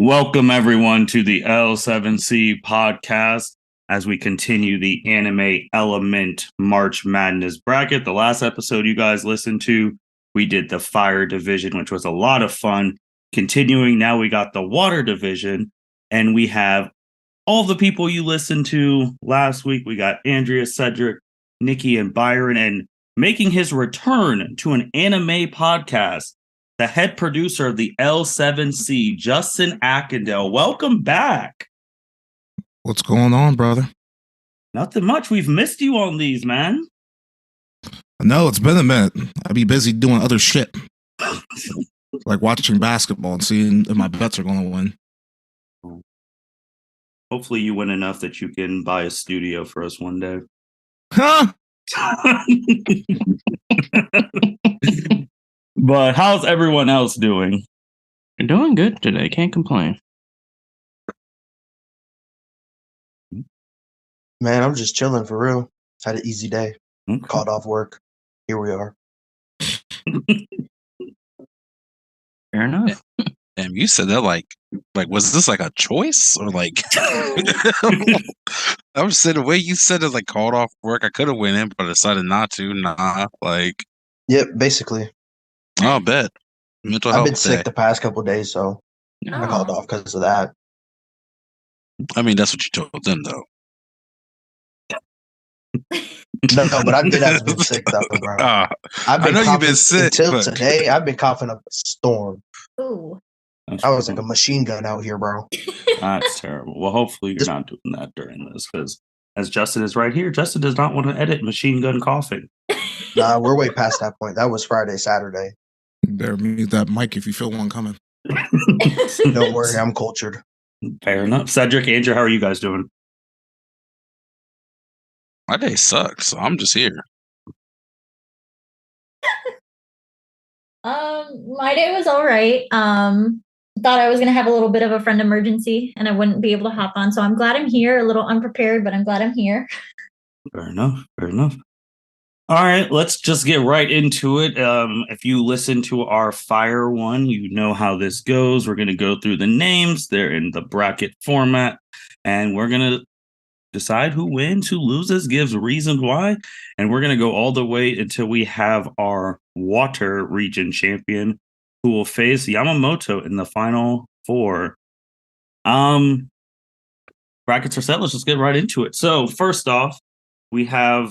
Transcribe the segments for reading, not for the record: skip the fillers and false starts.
Welcome, everyone, to the L7C podcast as we continue the Anime Element March Madness bracket. The last episode you guys listened to, we did the Fire Division, which was a lot of fun. Continuing, now we got the Water Division, and we have all the people you listened to last week. We got Andrea, Cedric, Niki, and Byron, and making his return to an anime podcast, the head producer of the L7C, Justin Ackendale. Welcome back. What's going on, brother? Nothing much. We've missed you on these, man. No, it's been a minute. I'd be busy doing other shit. Like watching basketball and seeing if my bets are going to win. Hopefully you win enough that you can buy a studio for us one day. Huh? But how's everyone else doing? You're doing good today. Can't complain. Man, I'm just chilling for real. Had an easy day. Okay. Called off work. Here we are. Fair enough. Damn, you said that like was this like a choice or like? I was saying the way you said it, like called off work. I could have went in, but I decided not to. Nah, like. Yep, basically. I'll bet. Mental health. I've been sick the past couple of days, so Oh. I called off because of that. I mean, that's what you told them, though. No, but I've been sick though, bro. I I've been know you've coughing been sick until but... today. I've been coughing up a storm. Ooh. I was like a machine gun out here, bro. That's terrible. Well, hopefully you're not doing that during this, because as Justin is right here, Justin does not want to edit machine gun coughing. Nah, we're way past that point. That was Friday, Saturday. You better mute that mic if you feel one coming. Don't worry, I'm cultured. Fair enough. Cedric, Andrew, how are you guys doing? My day sucks, so I'm just here. My day was all right. Thought I was gonna have a little bit of a friend emergency and I wouldn't be able to hop on. So I'm glad I'm here. A little unprepared, but I'm glad I'm here. Fair enough. Fair enough. All right, let's just get right into it. If you listen to our Fire one, you know how this goes. We're going to go through the names. They're in the bracket format, and we're going to decide who wins, who loses, gives reasons why, and we're going to go all the way until we have our Water Region champion, who will face Yamamoto in the final four. Brackets are set. Let's just get right into it. So first off, we have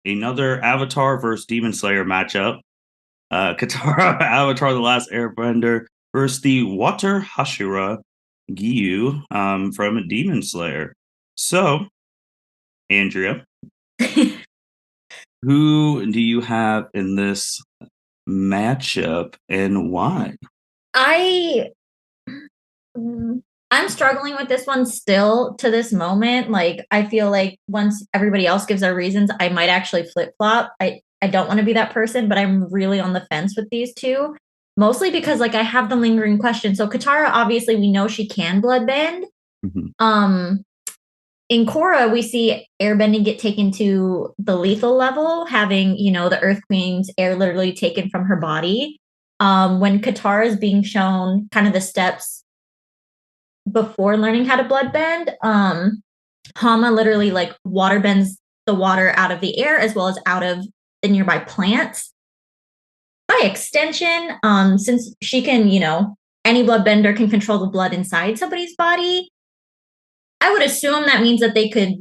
another Avatar versus Demon Slayer matchup. Katara, Avatar The Last Airbender versus the Water Hashira Giyu from Demon Slayer. So, Andrea, who do you have in this matchup and why? I'm struggling with this one still to this moment. Like, I feel like once everybody else gives their reasons, I might actually flip-flop. I don't want to be that person, but I'm really on the fence with these two. Mostly because, like, I have the lingering question. So Katara, obviously, we know she can bloodbend. Mm-hmm. In Korra, we see airbending get taken to the lethal level, having, you know, the Earth Queen's air literally taken from her body. When Katara is being shown kind of the steps before learning how to bloodbend, Hama literally like water bends the water out of the air as well as out of the nearby plants. By extension, since she can, you know, any bloodbender can control the blood inside somebody's body, I would assume that means that they could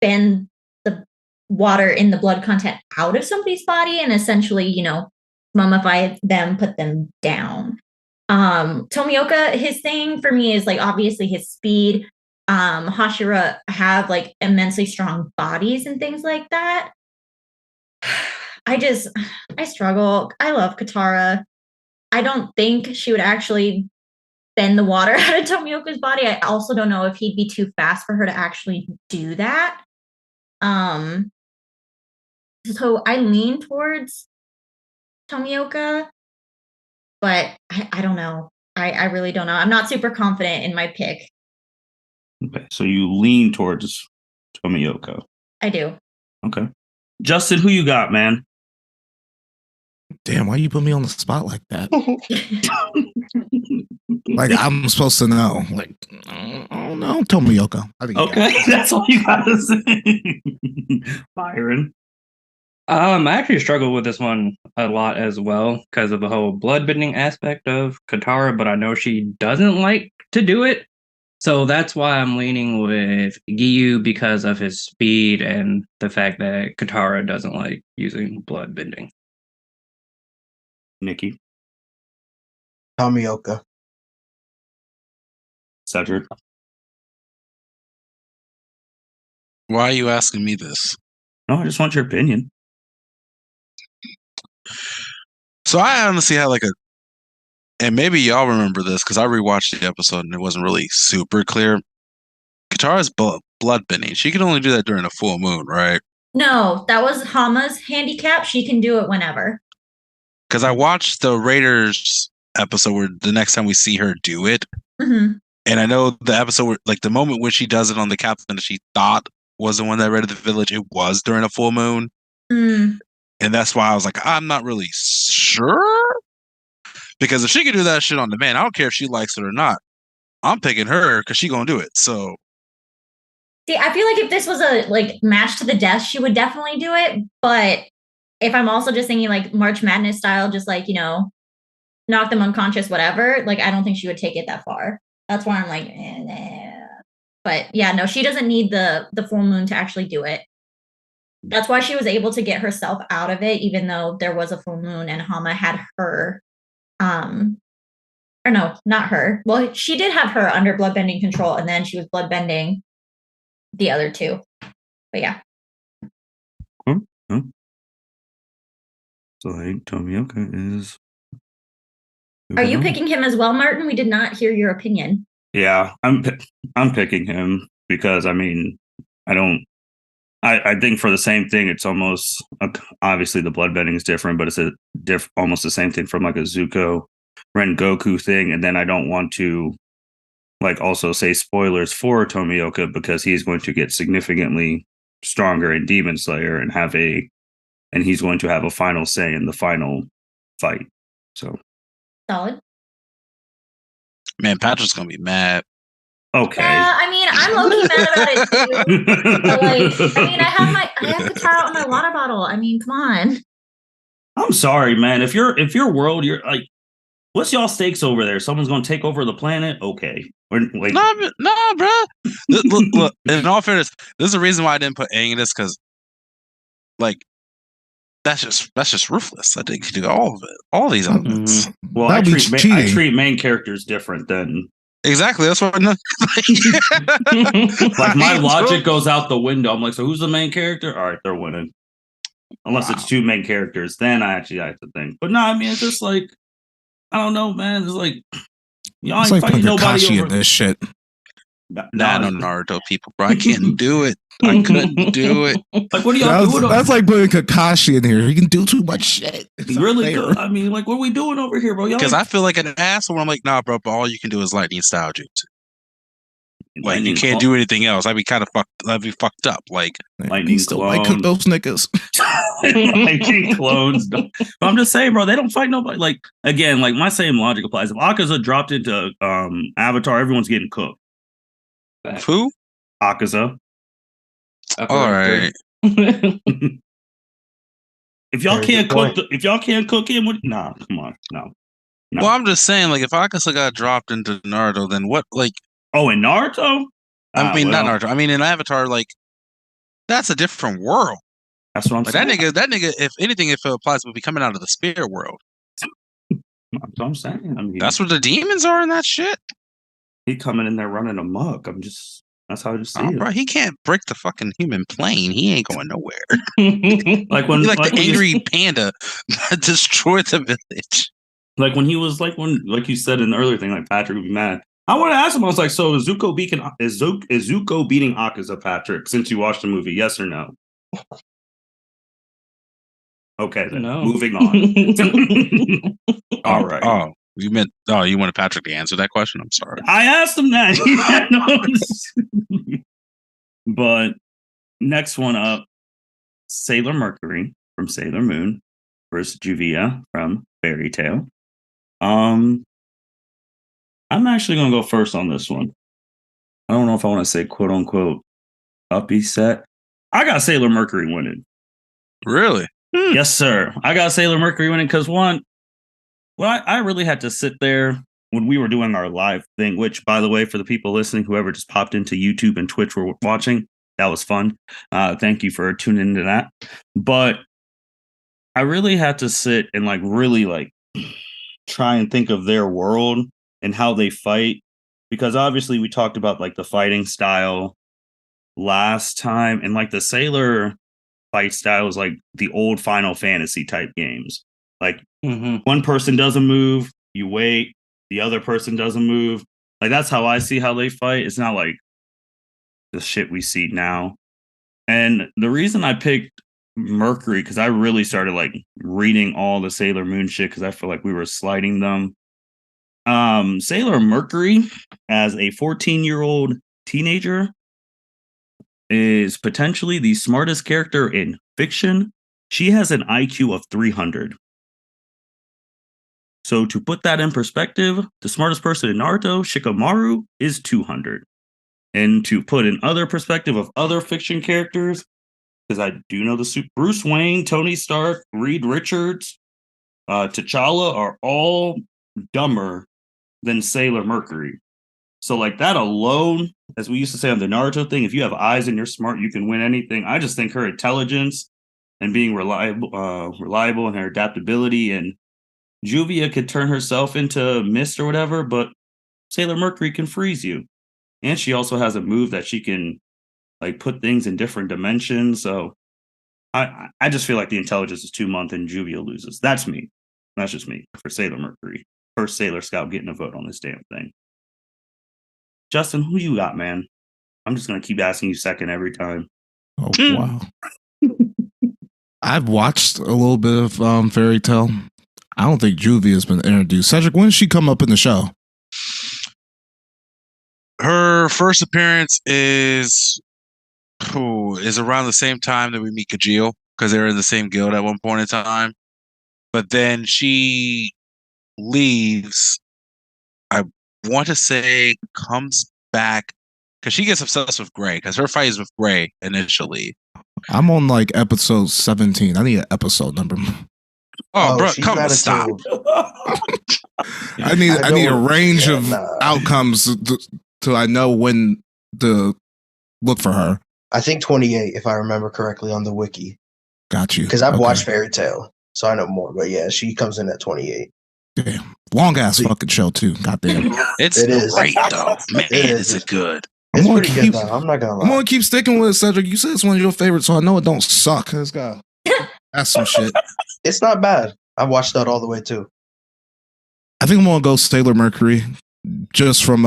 bend the water in the blood content out of somebody's body and essentially, you know, mummify them, put them down. Tomioka, his thing for me is like obviously his speed. Hashira have like immensely strong bodies and things like that. I struggle. I love Katara. I don't think she would actually bend the water out of Tomioka's body. I also don't know if he'd be too fast for her to actually do that. So I lean towards Tomioka, but I don't know. I really don't know. I'm not super confident in my pick. Okay, so you lean towards Tomioka. I do. Okay. Justin, who you got, man? Damn, why you put me on the spot like that? Like I'm supposed to know. Like, I don't know. Tomioka. I think you got Okay, it. that's all you gotta say. Byron. I actually struggle with this one a lot as well because of the whole bloodbending aspect of Katara, but I know she doesn't like to do it. So that's why I'm leaning with Giyu because of his speed and the fact that Katara doesn't like using bloodbending. Niki. Tomioka. Cedric. Why are you asking me this? No, I just want your opinion. So I honestly had like a, and maybe y'all remember this because I rewatched the episode and it wasn't really super clear. Katara's bloodbending. She can only do that during a full moon, right? No, that was Hama's handicap. She can do it whenever. Because I watched the Raiders episode where the next time we see her do it, Mm-hmm. and I know the episode where, like the moment when she does it on the captain that she thought was the one that raided the village, it was during a full moon. Mm. And that's why I was like, I'm not really sure. Because if she can do that shit on demand, I don't care if she likes it or not. I'm picking her because she gonna do it. So See, I feel like if this was a like match to the death, she would definitely do it. But if I'm also just thinking like March Madness style, just like, knock them unconscious, whatever, like I don't think she would take it that far. That's why I'm like, nah. But yeah, no, she doesn't need the full moon to actually do it. That's why she was able to get herself out of it, even though there was a full moon and Hama had her, or no, not her. Well, she did have her under bloodbending control, and then she was bloodbending the other two. But yeah. So I think Tomioka is. Are you picking him as well, Martin? We did not hear your opinion. Yeah, I'm picking him because I mean I think for the same thing it's almost obviously the bloodbending is different, but it's almost the same thing from like a Zuko Rengoku thing, and then I don't want to like also say spoilers for Tomioka because he's going to get significantly stronger in Demon Slayer and he's going to have a final say in the final fight. So Solid. man, Patrick's gonna be mad. okay. Yeah, I mean, I'm low-key mad about it too. But like, I mean, I have Katara on my water bottle. I mean, come on. I'm sorry, man. If your world, you're like, what's y'all stakes over there? Someone's gonna take over the planet? Okay. Or like No, bro. Look, in all fairness, this is the reason why I didn't put Aang in this because, like, that's just ruthless. I think he do all of it, all these elements. well, I treat main characters different than Exactly. That's what. Like my logic goes out the window. I'm like, so who's the main character? All right, they're winning. Unless it's two main characters, then I actually have to think. But no, I mean, it's just like I don't know, man. It's like y'all ain't fighting nobody over this shit. Nah, no Naruto people, bro. I can't do it. I couldn't do it. Like, what are y'all doing? That's like putting Kakashi in here. He can do too much shit. He really good. I mean, like, what are we doing over here, bro? Because I feel like an asshole. I'm like, nah, bro. But all you can do is lightning style jutsu. Like you can't do anything else. I'd be kind of fucked. I'd be fucked up. Like lightning still might cook those niggas. Lightning clones. But I'm just saying, bro. They don't fight nobody. Like again, like my same logic applies. If Akaza dropped into Avatar, everyone's getting cooked. Who? Akaza. All right. If y'all can't cook him, nah, come on, no. Well, I'm just saying, like, if Akaza got dropped into Naruto, then what? Like, oh, in Naruto? I mean, not Naruto. I mean, in Avatar, like, that's a different world. That's what I'm saying. That nigga, if anything, if it applies, would be coming out of the spirit world. That's what I'm saying. I mean, that's what the demons are in that shit. He coming in there running amok. That's how I just see it. Bro, he can't break the fucking human plane. He ain't going nowhere. like when, like the angry panda that destroyed the village. Like when he was like you said in the earlier thing, like Patrick would be mad. I want to ask him. I was like, so is Zuko beating Akaza, Patrick? Since you watched the movie, yes or no? Okay, then moving on. All right. Oh, you wanted Patrick to answer that question? I'm sorry. I asked him that. But next one up, Sailor Mercury from Sailor Moon versus Juvia from Fairy Tail. I'm actually gonna go first on this one. I don't know if I want to say quote unquote uppy set. I got Sailor Mercury winning. Really? Yes, sir. I got Sailor Mercury winning because one, well, I really had to sit there when we were doing our live thing, which, by the way, for the people listening, whoever just popped into YouTube and Twitch were watching, that was fun. Thank you for tuning into that. But I really had to sit and really try and think of their world and how they fight. Because obviously we talked about like the fighting style last time, and like the Sailor fight style is like the old Final Fantasy type games. Like one person doesn't move, you wait, the other person doesn't move. Like that's how I see how they fight. It's not like the shit we see now. And the reason I picked Mercury, because I really started like reading all the Sailor Moon shit because I feel like we were sliding them. Sailor Mercury, as a 14-year-old teenager, is potentially the smartest character in fiction. She has an IQ of 300. So to put that in perspective, the smartest person in Naruto, Shikamaru, is 200. And to put in other perspective of other fiction characters, because I do know Bruce Wayne, Tony Stark, Reed Richards, T'Challa are all dumber than Sailor Mercury. So like that alone, as we used to say on the Naruto thing, if you have eyes and you're smart, you can win anything. I just think her intelligence and being reliable and her adaptability, and Juvia could turn herself into mist or whatever, but Sailor Mercury can freeze you. And she also has a move that she can like put things in different dimensions. So I just feel like the intelligence is 2 months and Juvia loses. That's me. That's just me for Sailor Mercury. First Sailor Scout getting a vote on this damn thing. Justin, who you got, man? I'm just gonna keep asking you second every time. Oh wow. I've watched a little bit of Fairy Tale. I don't think Juvia has been introduced. Cedric, when did she come up in the show? Her first appearance is around the same time that we meet Kajil, because they were in the same guild at one point in time. But then she leaves. I want to say comes back because she gets obsessed with Gray, because her fight is with Gray initially. I'm on like episode 17. I need an episode number. Oh, bro, come on, stop. I need a range of outcomes to I know when to look for her. I think 28, if I remember correctly, on the wiki. Got you. Because I've watched Fairy Tale, so I know more. But yeah, she comes in at 28. Damn. Long ass fucking show too. Goddamn. It is great though. Man, is it good. It's pretty good though. I'm not gonna lie. I'm gonna keep sticking with it, Cedric. You said it's one of your favorites, so I know it don't suck. It's got that's some shit. It's not bad. I've watched that all the way too. I think I'm gonna go Sailor Mercury, just from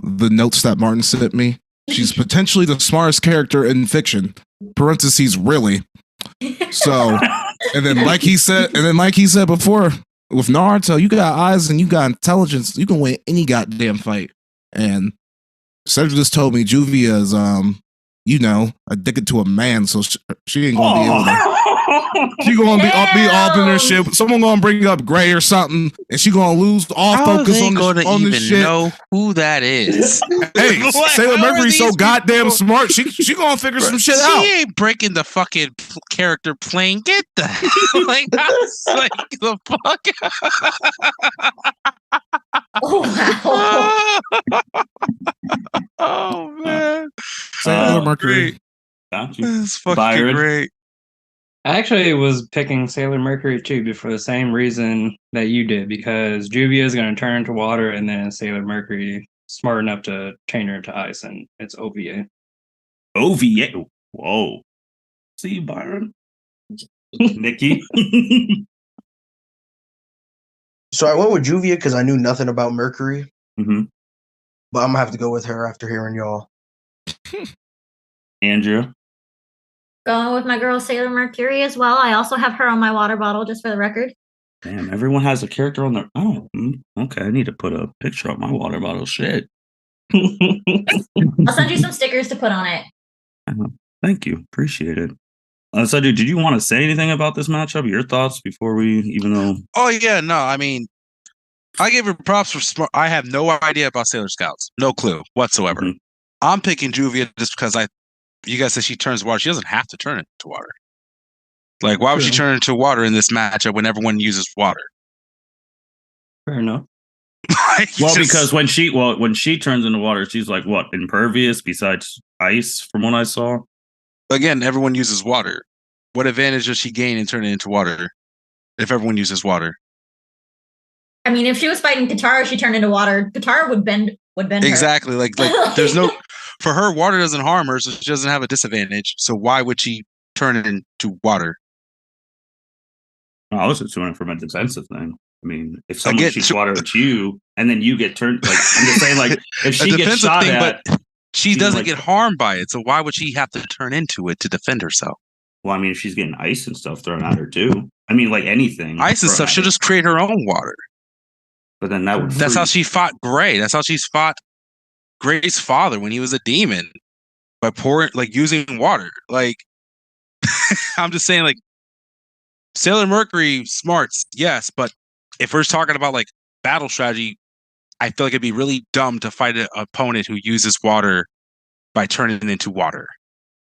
the notes that Martin sent me. She's potentially the smartest character in fiction. Parentheses, really. So, and then like he said before, with Naruto, you got eyes and you got intelligence. You can win any goddamn fight. And Cedric just told me Juvia is addicted to a man, so she ain't gonna be able to. She gonna be up in her shit. Someone gonna bring up Gray or something, and she gonna lose all focus on the shit. Know who that is? Hey, Sailor Mercury's so goddamn smart. She gonna figure some shit out. She ain't breaking the fucking character plane. Get the hell like the fuck. Oh wow. Oh man, Sailor Mercury. Got you. That's fucking Byron. great. I actually was picking Sailor Mercury too, for the same reason that you did, because Juvia is going to turn into water, and then Sailor Mercury smart enough to change her into ice, and it's OVA. OVA. Whoa. See you, Byron. Niki. So I went with Juvia because I knew nothing about Mercury. Mm-hmm. But I'm gonna have to go with her after hearing y'all. Andrea. Going with my girl Sailor Mercury as well. I also have her on my water bottle, just for the record. Damn, everyone has a character on their. Oh, okay. I need to put a picture of my water bottle. Shit. I'll send you some stickers to put on it. Thank you. Appreciate it. So, did you want to say anything about this matchup? Your thoughts before we even know? Oh yeah, no, I mean, I gave her props for smart. I have no idea about Sailor Scouts. No clue whatsoever. Mhm. I'm picking Juvia just because you guys said she turns water. She doesn't have to turn it into water. Like, why would she True. turn into water in this matchup when everyone uses water? Fair enough. Like, Well, just- because when she turns into water, she's like what, impervious besides ice, from what I saw. again, everyone uses water. What advantage does she gain in turning into water if everyone uses water? I mean, if she was fighting Katara, she turned into water. Katara would bend her. Exactly. Like there's no for her, water doesn't harm her, so she doesn't have a disadvantage. So why would she turn it into water? I was just doing it from a defensive thing. I mean, if someone Again, shoots water at you and then you get turned, like I'm just saying, like if A she gets defensive shot thing, at, but she she's doesn't like- get harmed by it. So why would she have to turn into it to defend herself? well, I mean, if she's getting ice and stuff thrown at her too. I mean, like anything. Ice and thrown stuff, at she'll her. just create her own water. But then that would. That's how freeze. she fought Gray. That's how she's fought Gray's father when he was a demon by using water. Like, I'm just saying, like, Sailor Mercury smarts, yes, but if we're talking about like battle strategy, I feel like it'd be really dumb to fight an opponent who uses water by turning it into water.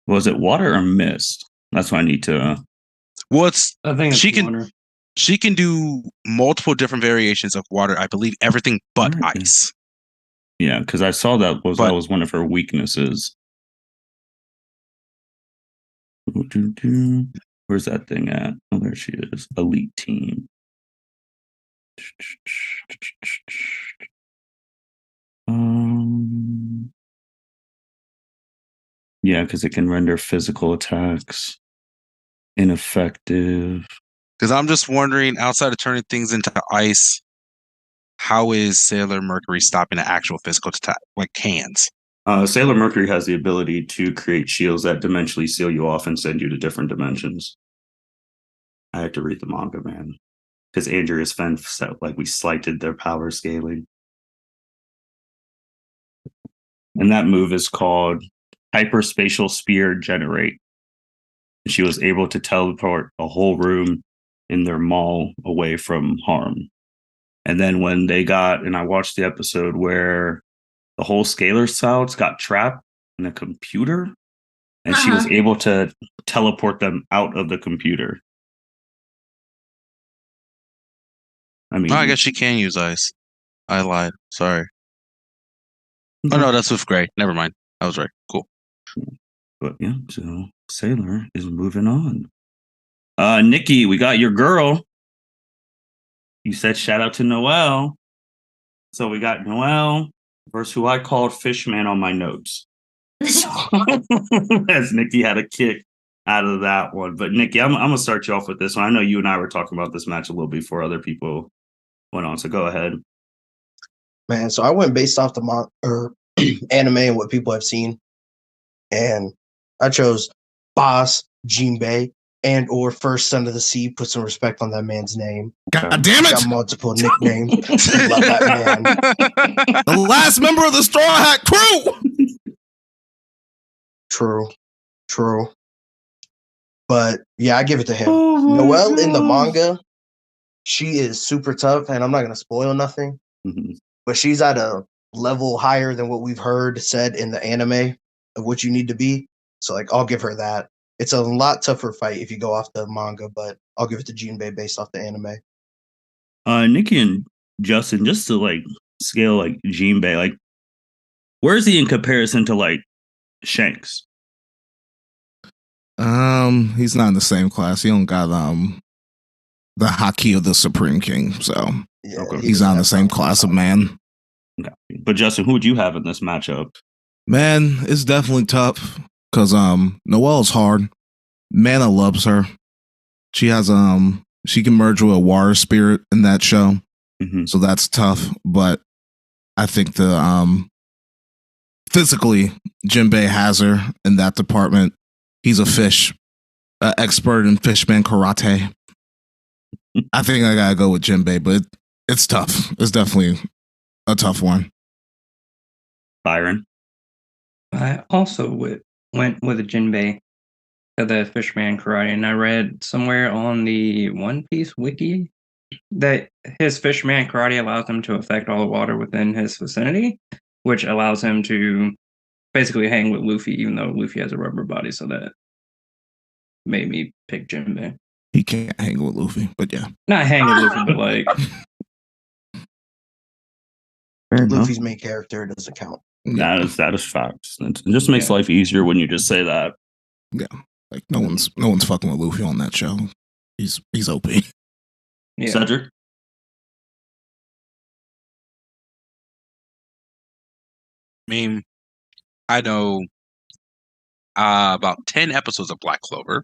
Was it water or mist? That's what I need to. Well, I think it's She can- water. she can do multiple different variations of water. I believe everything but Alright. ice. Yeah, because I saw that But- was one of her weaknesses. Where's that thing at? Oh, there she is. Elite team. Yeah, because it can render physical attacks ineffective. Because I'm just wondering, outside of turning things into ice, how is Sailor Mercury stopping an actual physical attack, like hands? Sailor Mercury has the ability to create shields that dimensionally seal you off and send you to different dimensions. I had to read the manga, man, because Andrea's Fen felt like we slighted their power scaling. And that move is called Hyperspatial Spear Generate. She was able to teleport a whole room in their mall away from harm. And then when they got, and I watched the episode where the whole scalar scouts got trapped in a computer, and she was able to teleport them out of the computer. I mean, Oh, I guess she can use ice. I lied. Sorry. Oh no, that's with Gray. Never mind. I was right. Cool. But yeah, so Sailor is moving on. Niki, we got your girl. You said shout out to Noelle. So we got Noelle versus who I called Fishman on my notes. So, as Niki had a kick out of that one. But Niki, I'm gonna start you off with this one. I know you and I were talking about this match a little before other people went on. So go ahead. Man, so I went based off the anime and what people have seen, and I chose Boss Jinbei and or First Son of the Sea. Put some respect on that man's name. God damn Got it! multiple nicknames. Love that man. The last member of the Straw Hat Crew. True. But yeah, I give it to him. Oh my Noelle in the gosh. manga, she is super tough, and I'm not gonna spoil nothing, Mhm. but she's at a level higher than what we've heard said in the anime of what you need to be. So like I'll give her that. It's a lot tougher fight if you go off the manga, but I'll give it to Jinbei based off the anime. Niki and Justin, just to like scale like Jinbei, like where is he in comparison to like Shanks? He's not in the same class. He don't got the haki of the Supreme King, so Yeah, Okay. he he's doesn't not in the have same problems. class of man. Okay. But Justin, who would you have in this matchup? Man, it's definitely tough because Noelle's hard. Mana loves her. She has she can merge with a water spirit in that show, Mhm. so that's tough. But I think the physically Jinbei has her in that department. He's a fish, expert in fishman karate. I think I gotta go with Jinbei, but it's tough. It's definitely a tough one. Byron. I also went with a Jinbei of the Fishman Karate, and I read somewhere on the One Piece wiki that his fishman karate allows him to affect all the water within his vicinity, which allows him to basically hang with Luffy, even though Luffy has a rubber body. So that made me pick Jinbei. He can't hang with Luffy, but yeah. Not hang with Luffy, but like Fair enough. Luffy's main character doesn't count. That is facts. It just makes life easier when you just say that. Yeah. Like no one's fucking with Luffy on that show. He's OP. yeah. Cedric? I mean, I know about 10 episodes of Black Clover.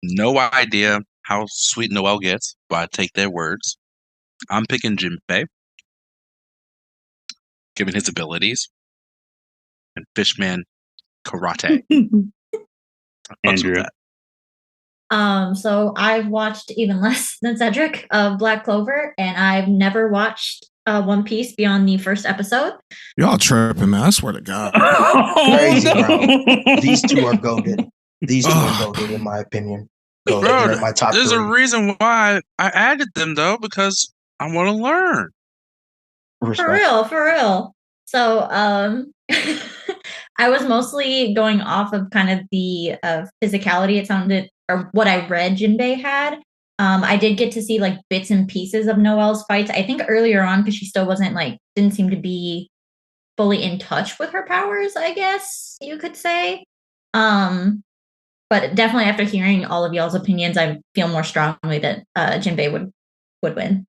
No idea how sweet Noelle gets, but I take their words. I'm picking Jinbei, given his abilities, and Fishman Karate. Andrea. So I've watched even less than Cedric of Black Clover, and I've never watched One Piece beyond the first episode. Y'all tripping, man. I swear to God. Crazy, bro. These two are goated. These two are goated, in my opinion. Goated. Bro, They're my top there's three. a reason why I added them, though, because I want to learn. Respect. For real. So I was mostly going off of kind of the physicality. It sounded, or what I read Jinbei had. I did get to see like bits and pieces of Noelle's fights. I think earlier on, because she still wasn't like, didn't seem to be fully in touch with her powers, I guess you could say. But definitely after hearing all of y'all's opinions, I feel more strongly that Jinbei would win.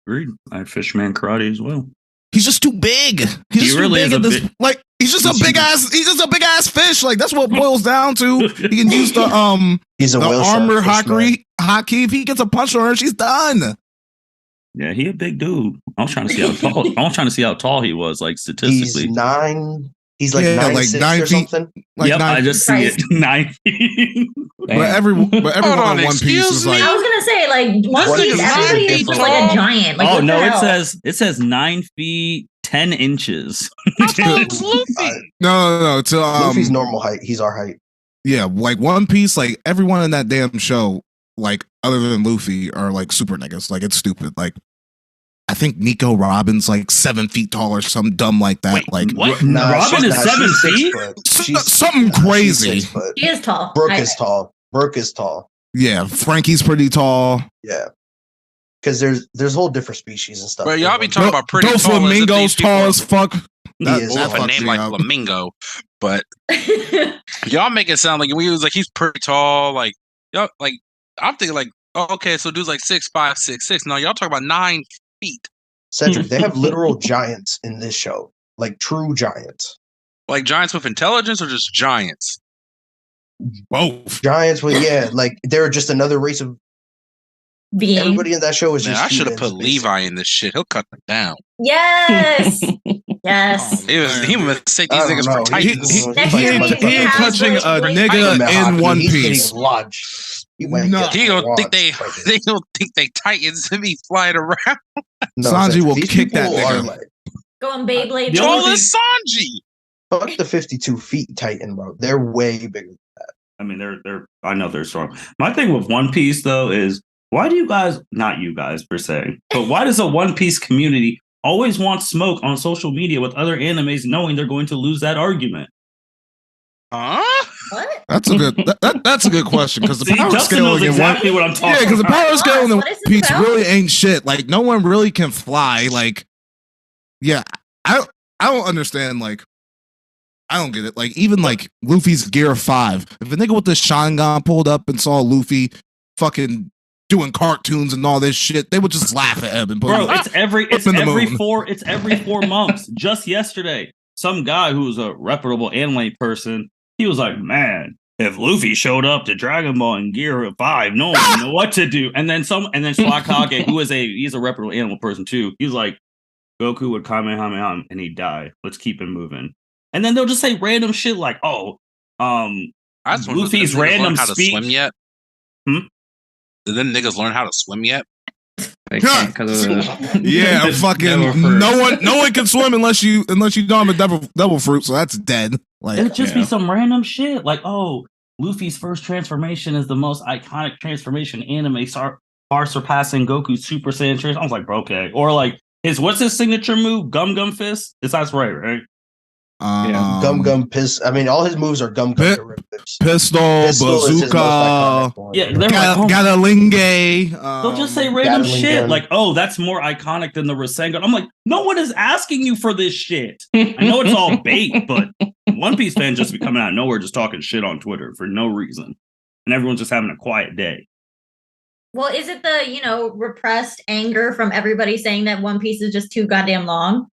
Agreed. I have Fishman Karate as well. He's just too big. He's really too is big a at this. big- Like he's just a big ass. He's just a big ass fish. Like that's what it boils down to. He can use the He's a the whale shark, armor Fishman. hockey. If he gets a punch on her, she's done. Yeah, he a big dude. I was trying to see how tall. I was trying to see how tall he was, like statistically. He's 9. He's like Yeah, 9'6" like 9 or feet. something. Like yep, I just see it. 9 feet. But everyone Hold on on, One Piece excuse is like I was gonna say like One What Piece, is everybody is different? just like a giant. Like, Oh what no, the it hell? says 9 feet 10 inches. How tall is Luffy? no. To Luffy's normal height. He's our height. yeah, like One Piece, like everyone in that damn show, like other than Luffy, are like super niggas. Like it's stupid. Like I think Nico Robin's like 7 feet tall or something dumb like that. Wait, like what? Nah, Robin she's is not. 7 She's 6 feet? foot. Something She's crazy. 6 foot. He is tall. Brooke is tall. Brooke is tall. Yeah, Frankie's pretty tall. Yeah. Because there's whole different species and stuff. Bro, y'all be Everyone- talking about pretty tall. as if Flamingo's these people tall are- as fuck. He That- is that Off a fucks name me like up. Flamingo, but y'all make it sound like we was like he's pretty tall. Like y'all, like I'm thinking like, oh, okay, so dude's like 6'5", 6'6". No, y'all talking about 9 feet. Cedric, they have literal giants in this show. Like true giants. Like giants with intelligence or just giants? Both. Giants with like they're just another race of Being. everybody in that show is Man, just I should have humans, put basically. Levi in this shit. He'll cut them down. Yes. Yes. He would mistake these I don't niggas know. for titans. He ain't touching a nigga in One He's Piece. getting lodged. He went No. He don't think they launched. they don't think they titans to be flying around. No, Sanji Cedric, will these kick that people are nigga. like, Going Beyblade. The Tall only as Sanji. fuck the 52 feet Titan, bro. They're way bigger. I mean, they're. I know they're strong. My thing with One Piece though is why do you guys, not you guys per se, but why does a One Piece community always want smoke on social media with other animes, knowing they're going to lose that argument? Huh? What? That's a good. That's a good question because the See, power Justin scaling knows in exactly One, what I'm talking yeah, because the about. power scaling in What One is this Piece about? really ain't shit. Like no one really can fly. Like, yeah, I don't understand. Like, I don't get it. Like even like Luffy's Gear 5. If a nigga with the Sharingan pulled up and saw Luffy fucking doing cartoons and all this shit, they would just laugh at him and put Bro, him, it's every in the moon. it's every 4 months. Just yesterday, some guy who's a reputable anime person, he was like, "Man, if Luffy showed up to Dragon Ball in Gear 5, no one would know what to do." And then Swakage, he's a reputable animal person too. He's like, Goku would Kamehameha and he'd die. Let's keep it moving. And then they'll just say random shit like, "Oh, I just wonder if Luffy's them niggas random learned how to speech." swim yet? Hmm? Did them niggas learn how to swim yet? They can't because of the yeah, the fucking devil fruit. no one can swim unless you don't have a devil fruit, so that's dead. Like It'd just be Yeah. some random shit like, "Oh, Luffy's first transformation is the most iconic transformation in anime, far surpassing Goku's Super Saiyan transformation. I was like, bro, okay. Or like what's his signature move? Gum Gum Fist? That's right? Gum Piss. I mean, all his moves are Gum derivatives. Pistol, Pistol is his most bazooka, iconic one. Yeah, they're like, Gatalinge. they'll just say random Gatling shit gun. like, oh, that's more iconic than the Rasengan. I'm like, no one is asking you for this shit. I know it's all bait, but One Piece fans just be coming out of nowhere just talking shit on Twitter for no reason. And everyone's just having a quiet day. Well, is it the, repressed anger from everybody saying that One Piece is just too goddamn long?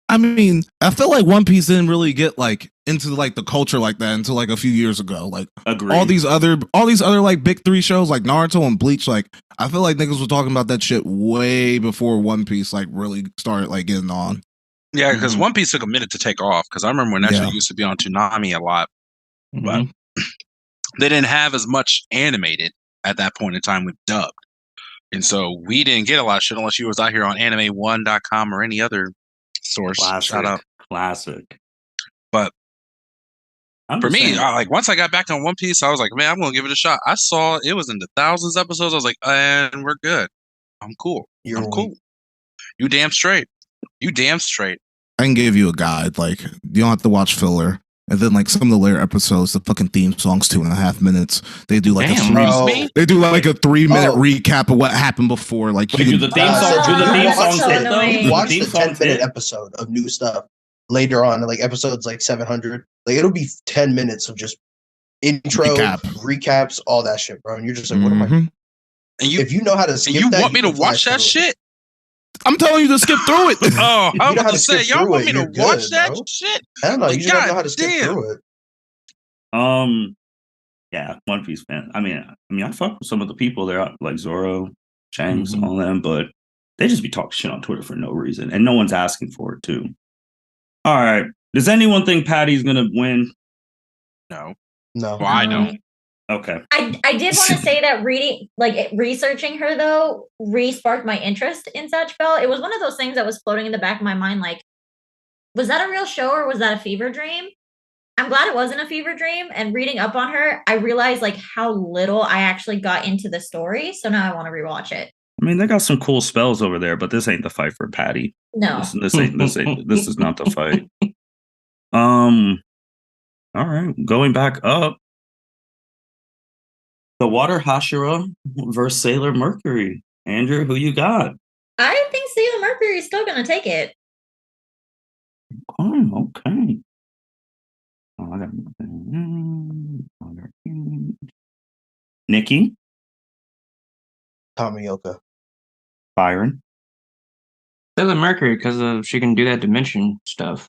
I mean, I feel like One Piece didn't really get like into like the culture like that until like a few years ago. Like Agreed. all these other like big three shows like Naruto and Bleach, like I feel like niggas were talking about that shit way before One Piece like really started like getting on. Yeah, because One Piece took a minute to take off. Because I remember when that shit used to be on Toonami a lot, but they didn't have as much animated at that point in time with dubbed, and so we didn't get a lot of shit unless you was out here on anime1.com or any other source. Shout out. Classic. But for me, like once I got back on One Piece, I was like, man, I'm gonna give it a shot. I saw it was in the thousands episodes. I was like, and we're good. I'm cool. I'm cool. You damn straight. You damn straight. I can give you a guide. Like you don't have to watch filler. And then like some of the later episodes, the fucking theme song's 2.5 minutes. They do like a 3-minute recap of what happened before. Like do the theme song. Do the theme songs hit though? Watch the 10-minute episode of new stuff later on, like episodes like 700. Like it'll be 10 minutes of just intro, recaps, all that shit, bro. And you're just like, what am I? And if you know how to skip and you that, want me to watch that shit? I'm telling you to skip through it. Oh, I was about to say, y'all want me to watch that shit? I don't know. You just don't know how to skip through it. Yeah, One Piece fan. I mean, I fuck with some of the people there, like Zoro, Shanks, all them, but they just be talking shit on Twitter for no reason, and no one's asking for it too. All right, does anyone think Patty's gonna win? No. Well, I don't. Okay. I did want to say that researching her though re-sparked my interest in Satchel. It was one of those things that was floating in the back of my mind, like, was that a real show or was that a fever dream? I'm glad it wasn't a fever dream. And reading up on her, I realized like how little I actually got into the story. So now I want to rewatch it. I mean, they got some cool spells over there, but this ain't the fight for Patty. No, this is not the fight. All right, going back up. The Water Hashira versus Sailor Mercury. Andrew, who you got? I think Sailor Mercury is still going to take it. Oh, okay. Niki? Tomioka. Byron? Sailor Mercury, because she can do that dimension stuff.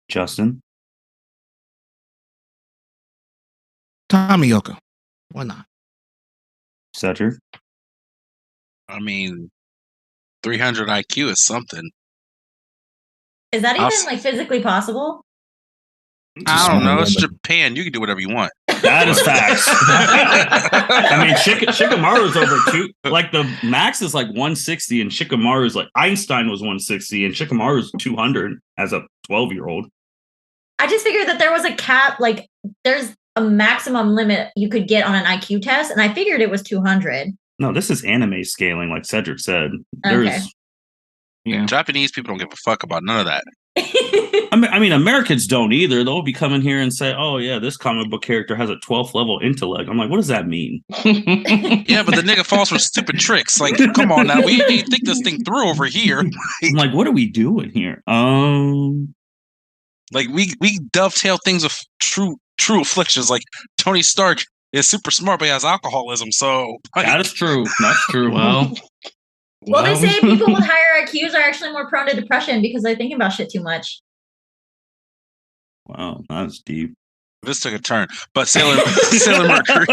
Justin? Tomioka. Why not? Cedric? I mean, 300 IQ is something. Is that even like physically possible? I don't know. It's Japan. You can do whatever you want. That is facts. I mean, Shikamaru's over 2. Like the max is like 160, and Shikamaru's like Einstein was 160, and Shikamaru's 200 as a 12-year-old. I just figured that there was a cap. Like there's a maximum limit you could get on an IQ test, and I figured it was 200. No, this is anime scaling, like Cedric said. Yeah, Japanese people don't give a fuck about none of that. I mean, Americans don't either. They'll be coming here and say, "Oh yeah, this comic book character has a 12th level intellect." I'm like, what does that mean? Yeah, but the nigga falls for stupid tricks. Like, come on now, we think this thing through over here. I'm like, what are we doing here? Like we dovetail things of true afflictions. Like Tony Stark is super smart, but he has alcoholism. So like, that is true. That's true. Well, they say people with higher IQs are actually more prone to depression because they're thinking about shit too much. Wow, that's deep. This took a turn, but Sailor Mercury.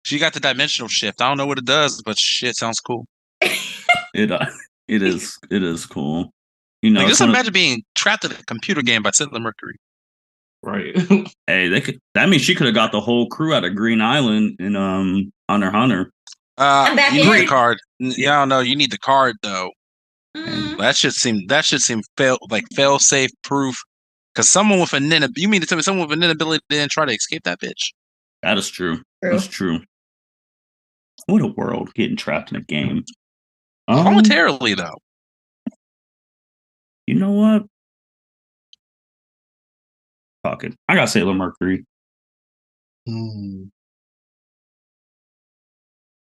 She got the dimensional shift. I don't know what it does, but shit sounds cool. It is cool. You know, like, just imagine being trapped in a computer game by Sailor Mercury. Right. Hey, that means she could have got the whole crew out of Green Island in Hunter x Hunter. You need the card. Yeah, I don't know. You need the card though. Mm. That should seem fail safe proof. Because someone with a ninja, you mean to tell me someone with a ninja ability didn't try to escape that bitch? That is true. That's true. What a world, getting trapped in a game. Voluntarily though. You know what? Fuck it. I got Sailor Mercury. Hmm.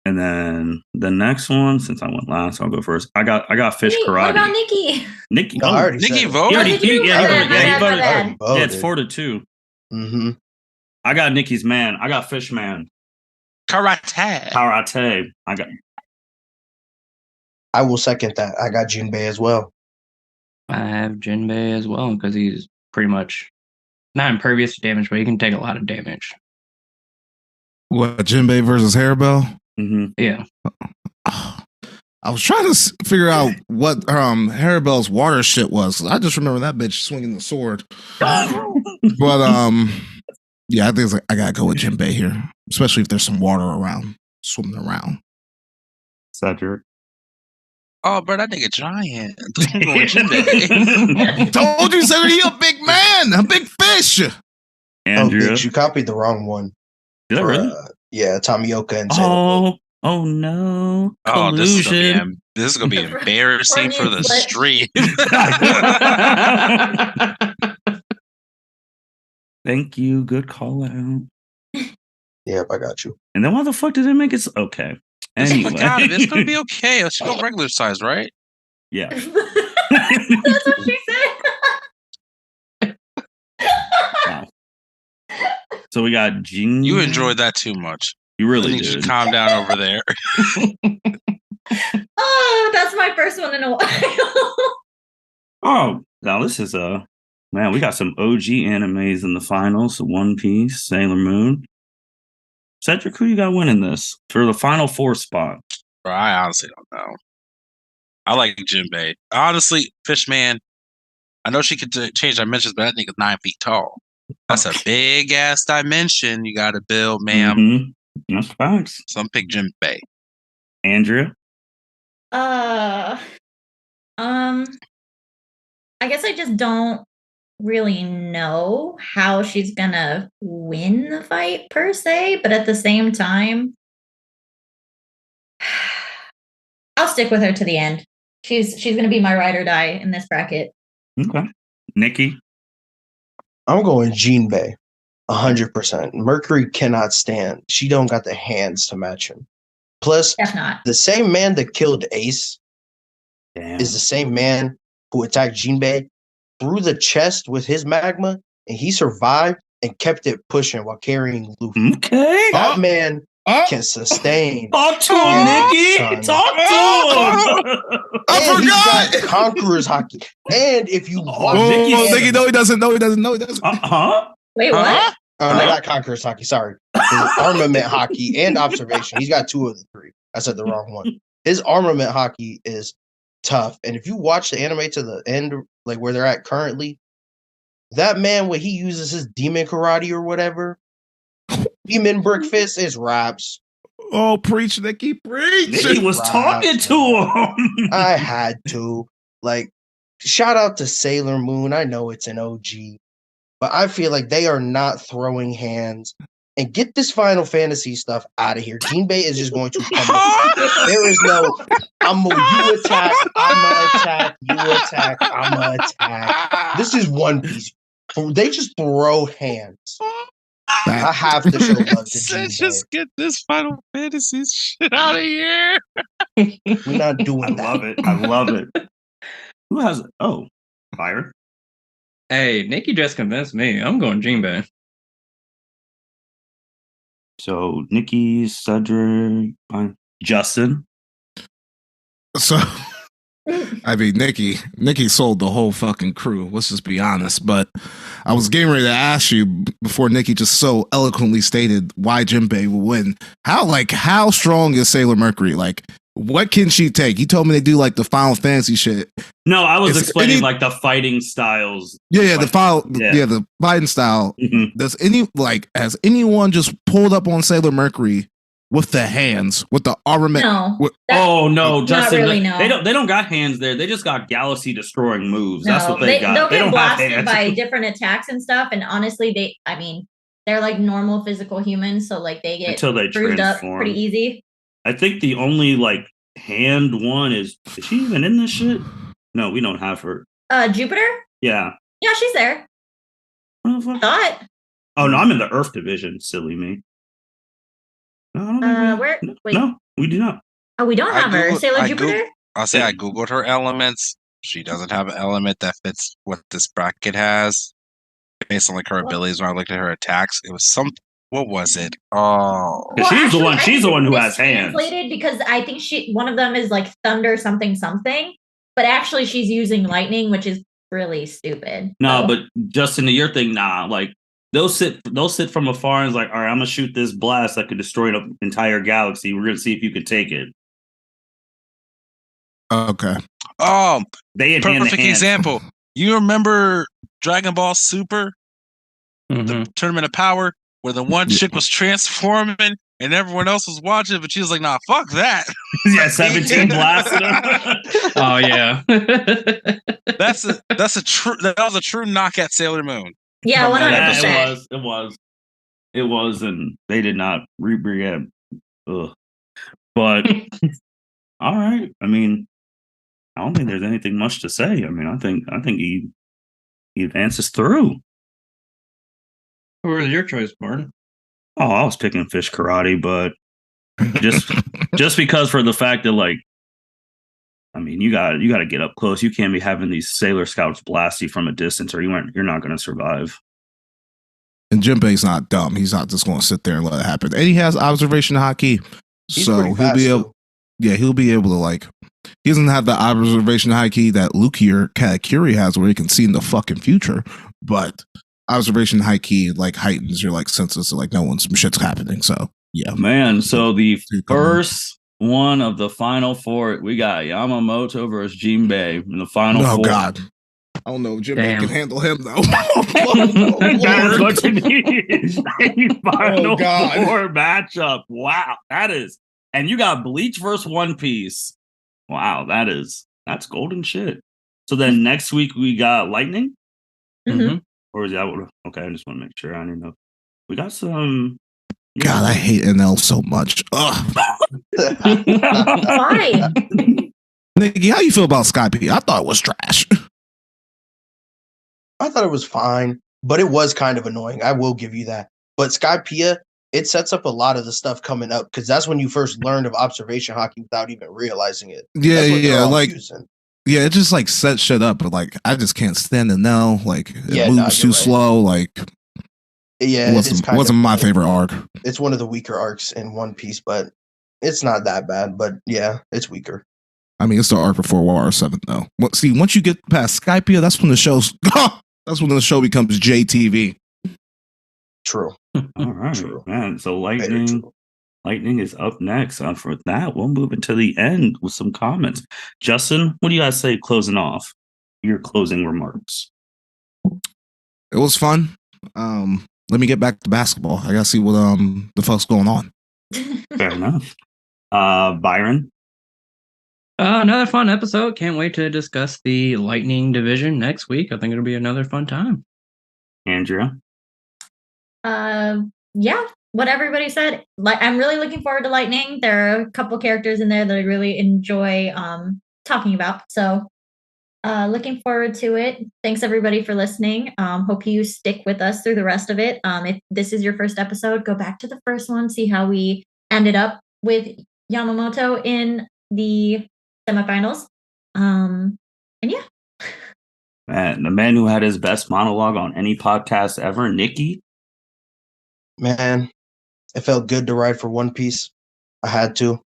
And then the next one, since I went last, I'll go first. I got Fish Wait, Karate. what about Nikki? Nikki. No, I already Nikki said it. voted? Oh, did you? Yeah, he voted. My Yeah, he bad, my voted. bad. I already Yeah, it's voted. 4-2. Mm-hmm. I got Nikki's man. I got Fish Man. Karate. I will second that. I got Jinbei as well. I have Jinbei as well because he's pretty much not impervious to damage, but he can take a lot of damage. What, Jinbei versus Harabelle? Mm-hmm. Yeah. I was trying to figure out what Harabelle's water shit was. I just remember that bitch swinging the sword. But yeah, I think it's like, I gotta go with Jinbei here, especially if there's some water around, swimming around. Cedric. Oh, bro, that nigga giant. I'm going with Jinbei. Told you, Cedric, he a big man, a big fish. Andrea. Oh, bitch, you copied the wrong one. Did I really? Yeah, Tamioka and Sailor Moon. Oh no. Oh, Collusion. this is gonna be embarrassing for the Split. street. Thank you. Good call out. Yep, I got you. And then why the fuck did it make it? Okay. Anyway. It's gonna be okay. Let's go regular size, right? Yeah. That's what she said. Wow. So we got Jin. You enjoyed that too much. You I really think you did. should calm down over there. Oh, that's my first one in a while. Oh, now this is man, we got some OG animes in the finals. One Piece, Sailor Moon. Cedric, who you got winning this for the final 4 spot? Bro, I honestly don't know. I like Jinbei. Honestly, Fishman, I know she could change dimensions, but that nigga's 9 feet tall. That's a big ass dimension you got to build, ma'am. Mm-hmm. That's facts. So I'm pick Jinbei. Andrea. I guess I just don't really know how she's gonna win the fight per se, but at the same time, I'll stick with her to the end. She's gonna be my ride or die in this bracket. Okay. Nikki. I'm going Jinbei, 100%. Mercury cannot stand. She don't got the hands to match him. Plus, If not, the same man that killed Ace Damn. is the same man who attacked Jinbei through the chest with his magma, and he survived and kept it pushing while carrying Luffy. Okay. That man can sustain. Talk to him, Nikki. Son. Talk to him. I And he's forgot. got Conqueror's Hockey. And if you watch Oh, Nikki's- Nikki, no, he doesn't. No, he doesn't. No, he doesn't. Huh? wait, what? Oh, no, not Conqueror's Hockey. Sorry. His armament hockey and observation. He's got 2 of the 3. I said the wrong one. His armament hockey is tough. And if you watch the anime to the end, like where they're at currently, that man, when he uses his demon karate or whatever, demon brick fist is raps. Oh, preach, Nikki, preach. Nikki was talking to him. I had to. Like, shout out to Sailor Moon. I know it's an OG, but I feel like they are not throwing hands. And get this Final Fantasy stuff out of here. Jinbei is just going to come up. There is no, you attack, I'ma attack, you attack, I'ma attack. This is One Piece. They just throw hands. I have to show love to Said, Jinbei. just get this Final Fantasy shit out of here. We're not I doing that. love it. I love it. Who has it? Oh, Byron. Hey, Nikki just convinced me. I'm going Jinbei. So Nikki, Cedric, Justin. So, I mean, Nikki sold the whole fucking crew. Let's just be honest. But I was getting ready to ask you before Nikki just so eloquently stated why Jinbei will win. How strong is Sailor Mercury? Like, what can she take? You told me they do like the Final Fantasy shit. No, I was Is explaining any- like the fighting styles. Yeah, Like, the fighting style. Mhm. Has anyone just pulled up on Sailor Mercury with the hands, with the armament. No. Oh no, Not Justin! really, no. They don't got hands there. They just got galaxy destroying moves. No, That's what they got. They'll They get don't have blasted hands. by different attacks and stuff. And honestly, they're like normal physical humans, so like they get Until they bruised up transform. pretty easy. I think the only like hand one is she even in this shit? No, we don't have her. Jupiter? Yeah. Yeah, she's there. What the fuck? Thought. Oh no, I'm in the Earth division. Silly me. No, I don't think Where? Wait. No, we do not. Oh, we don't have her. Sailor I Jupiter? I'll say I googled her elements. She doesn't have an element that fits what this bracket has. Based on like her abilities, when I looked at her attacks, it was some. What was it? Oh, She's the one who has hands. Translated because I think one of them is like thunder something something, but actually she's using lightning, which is really stupid. No, but Justin, to your thing, nah. Like they'll sit from afar and it's like, all right, I'm gonna shoot this blast that could destroy an entire galaxy. We're gonna see if you can take it. Okay. oh, They had hand to perfect hand. example. You remember Dragon Ball Super, the Tournament of Power, where the one chick was transforming and everyone else was watching, but she was like, "Nah, fuck that." Yeah, 17 blasted him. Oh yeah. That was a true knock at Sailor Moon. Yeah, From that 100%. It was, and they did not rebrigade. Ugh. But all right. I mean, I don't think there's anything much to say. I mean, I think he advances through. What was your choice, Martin? Oh, I was picking fish karate, but just because for the fact that like, I mean, you got to get up close. You can't be having these Sailor Scouts blast you from a distance, or you're not going to survive. And Jinbei's not dumb. He's not just going to sit there and let it happen. And he has observation hotkey, so he'll be able. Yeah, he'll be able to like. He doesn't have the observation hotkey that Luki or Katakuri has, where he can see in the fucking future. But observation hotkey like heightens your like senses, so like no one's shit's happening. So yeah, man. So the first one of the final four, we got Yamamoto versus Jinbei in the final four. Oh God. I don't know if Jinbei can handle him though. That's what you need. Final God. four matchup. Wow, that is. And you got Bleach versus One Piece. Wow, that's golden shit. So then next week we got Lightning. Mm-hmm. Or is that okay? I just want to make sure. I didn't know. We got some. God, I hate NL so much. Ugh. Why? Niki, how you feel about Skype? I thought it was trash. I thought it was fine, but it was kind of annoying. I will give you that. But Skypea, it sets up a lot of the stuff coming up because that's when you first learned of observation hockey without even realizing it. Yeah, like using. Yeah, it just like sets shit up, but like I just can't stand it now. Like it moves too slow. Like yeah, it wasn't my favorite arc. It's one of the weaker arcs in One Piece, but it's not that bad. But yeah, it's weaker. I mean, it's the arc before War 7 though. See, once you get past Skypea, that's when the show becomes JTV. True. All right, true. Man. So Lightning is up next. For that, we'll move into the end with some comments. Justin, what do you guys say closing off? Your closing remarks. It was fun. Let me get back to basketball. I gotta see what the fuck's going on. Fair enough. Byron. Another fun episode. Can't wait to discuss the Lightning division next week. I think it'll be another fun time. Andrea. Yeah, what everybody said. I'm really looking forward to Lightning. There are a couple characters in there that I really enjoy talking about. So looking forward to it. Thanks everybody for listening. Hope you stick with us through the rest of it. If this is your first episode, go back to the first one, see how we ended up with Yamamoto in the semifinals. And yeah. Man, the man who had his best monologue on any podcast ever, Niki. Man, it felt good to ride for One Piece. I had to.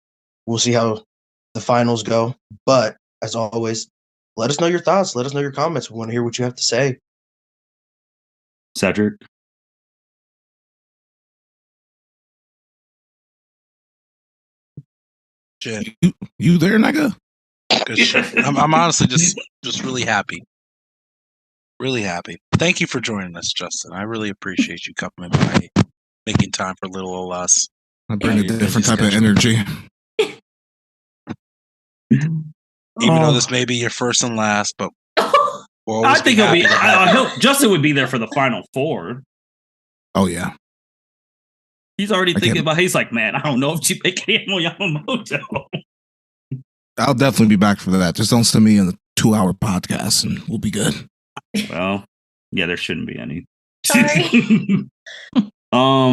We'll see how the finals go. But as always, let us know your thoughts. Let us know your comments. We want to hear what you have to say. Cedric. Shit. You there, nigga? Good shit. I'm honestly just really happy. Really happy. Thank you for joining us, Justin. I really appreciate you coming by, making time for little old us. I bring a different type of energy. Even though this may be your first and last, but we'll I always think he'll be. happy to have I you. hope Justin would be there for the final four. Oh yeah. He's already I thinking can't- about. He's like, man, I don't know if Jinbei can handle Yamamoto. I'll definitely be back for that. Just don't send me in a 2-hour podcast, and we'll be good. Well, yeah, there shouldn't be any. Sorry. I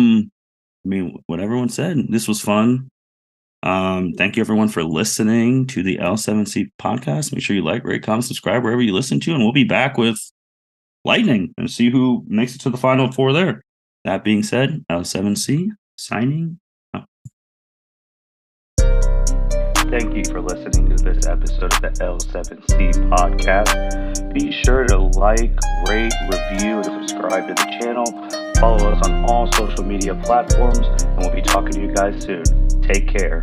mean, what everyone said. This was fun. Thank you everyone for listening to the L7C podcast. Make sure you like, rate, comment, subscribe wherever you listen to, and we'll be back with Lightning and see who makes it to the final four there. That being said, L7C signing out. Thank you for listening to this episode of the L7C podcast. Be sure to like, rate, review, and subscribe to the channel. Follow us on all social media platforms, and we'll be talking to you guys soon. Take care.